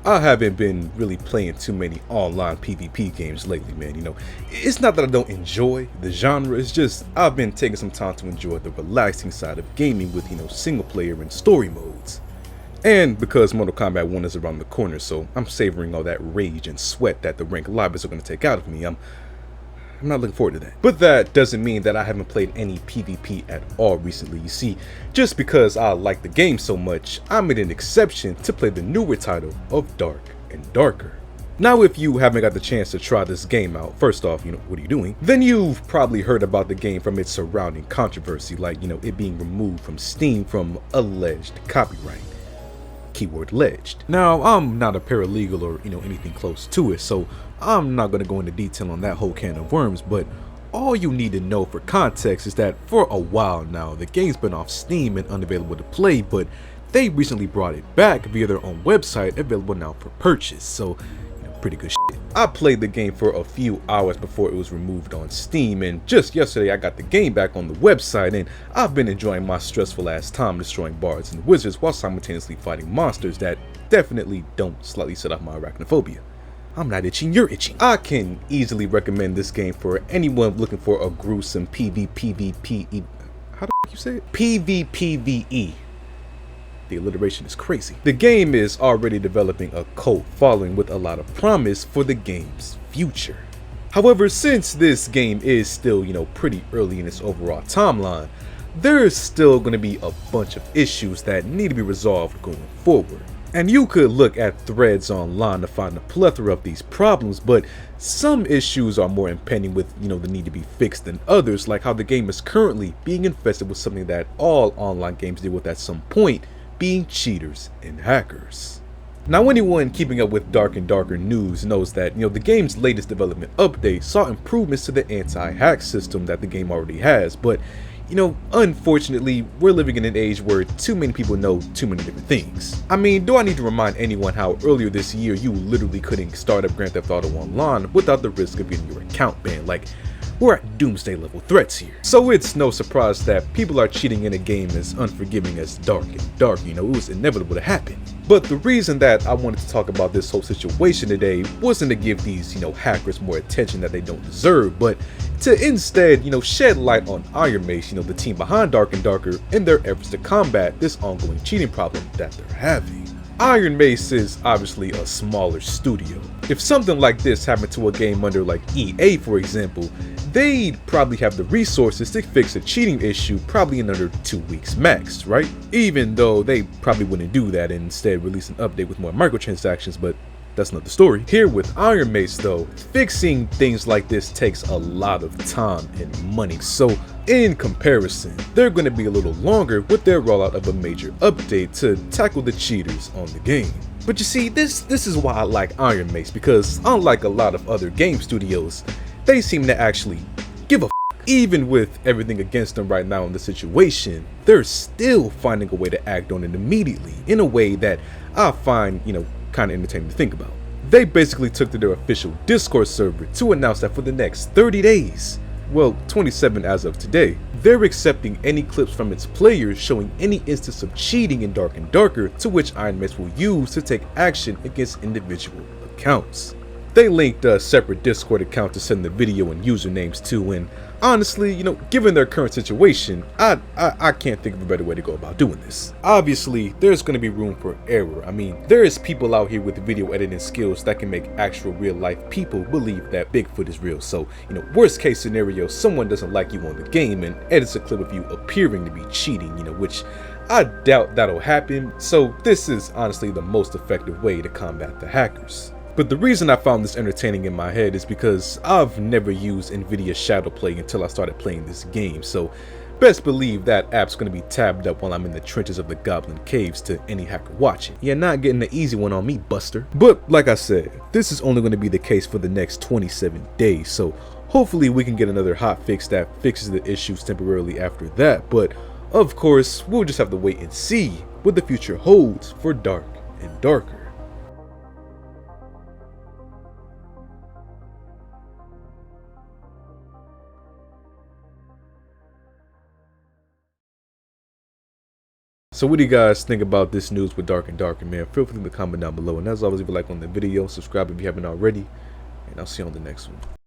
I haven't been really playing too many online PvP games lately, man. It's not that I don't enjoy the genre, it's just I've been taking some time to enjoy the relaxing side of gaming with, single player and story modes. And because Mortal Kombat 1 is around the corner, so I'm savoring all that rage and sweat that the rank lobbies are going to take out of me. I'm not looking forward to that. But that doesn't mean that I haven't played any PvP at all recently. You see, just because I like the game so much, I made an exception to play the newer title of Dark and Darker. Now, if you haven't got the chance to try this game out, first off, what are you doing? Then you've probably heard about the game from its surrounding controversy, like, it being removed from Steam from alleged copyright. Keyword alleged. Now, I'm not a paralegal or anything close to it, so I'm not going to go into detail on that whole can of worms, but all you need to know for context is that for a while now, the game's been off Steam and unavailable to play, but they recently brought it back via their own website, available now for purchase, so pretty good shit. I played the game for a few hours before it was removed on Steam, and just yesterday I got the game back on the website, and I've been enjoying my stressful ass time destroying bards and wizards while simultaneously fighting monsters that definitely don't slightly set off my arachnophobia. I'm not itching, you're itching. I can easily recommend this game for anyone looking for a gruesome PvPvPe. How the fuck you say it? PvPvE. The alliteration is crazy. The game is already developing a cult following with a lot of promise for the game's future. However, since this game is still, pretty early in its overall timeline, there is still going to be a bunch of issues that need to be resolved going forward. And you could look at threads online to find a plethora of these problems, but some issues are more impending with, the need to be fixed than others, like how the game is currently being infested with something that all online games deal with at some point, being cheaters and hackers. Now, anyone keeping up with Dark and Darker news knows that, the game's latest development update saw improvements to the anti-hack system that the game already has, but unfortunately, we're living in an age where too many people know too many different things. I mean, do I need to remind anyone how earlier this year you literally couldn't start up Grand Theft Auto Online without the risk of getting your account banned? Like, we're at doomsday level threats here. So it's no surprise that people are cheating in a game as unforgiving as Dark and Dark. It was inevitable to happen. But the reason that I wanted to talk about this whole situation today wasn't to give these, hackers more attention that they don't deserve, but to instead, shed light on 𝘕𝐕𝐿, the team behind Dark and Darker, in their efforts to combat this ongoing cheating problem that they're having. 𝘕𝐕𝐿 is obviously a smaller studio. If something like this happened to a game under like EA, for example, they'd probably have the resources to fix a cheating issue probably in under 2 weeks max, right? Even though they probably wouldn't do that and instead release an update with more microtransactions, but that's another story. Here with 𝘕𝐕𝐿 though, fixing things like this takes a lot of time and money. So in comparison, they're going to be a little longer with their rollout of a major update to tackle the cheaters on the game. But you see, this is why I like 𝘕𝐕𝐿, because unlike a lot of other game studios, they seem to actually give a f. Even with everything against them right now in the situation, they're still finding a way to act on it immediately in a way that I find, kind of entertaining to think about. They basically took to their official Discord server to announce that for the next 30 days, well, 27 as of today, they're accepting any clips from its players showing any instance of cheating in Dark and Darker, to which 𝘕𝐕𝐿 will use to take action against individual accounts. They linked a separate Discord account to send the video and usernames to, and honestly, given their current situation, I can't think of a better way to go about doing this. Obviously, there's going to be room for error. I mean, there is people out here with video editing skills that can make actual real life people believe that Bigfoot is real. So, worst case scenario, someone doesn't like you on the game and edits a clip of you appearing to be cheating, which I doubt that'll happen. So this is honestly the most effective way to combat the hackers. But the reason I found this entertaining in my head is because I've never used NVIDIA Shadowplay until I started playing this game, so best believe that app's going to be tabbed up while I'm in the trenches of the Goblin Caves to any hacker watching. You're not getting the easy one on me, Buster. But like I said, this is only going to be the case for the next 27 days, so hopefully we can get another hotfix that fixes the issues temporarily after that, but of course, we'll just have to wait and see what the future holds for Dark and Darker. So what do you guys think about this news with Dark and Darker, man? Feel free to comment down below. And as always, leave a like on the video, subscribe if you haven't already, and I'll see you on the next one.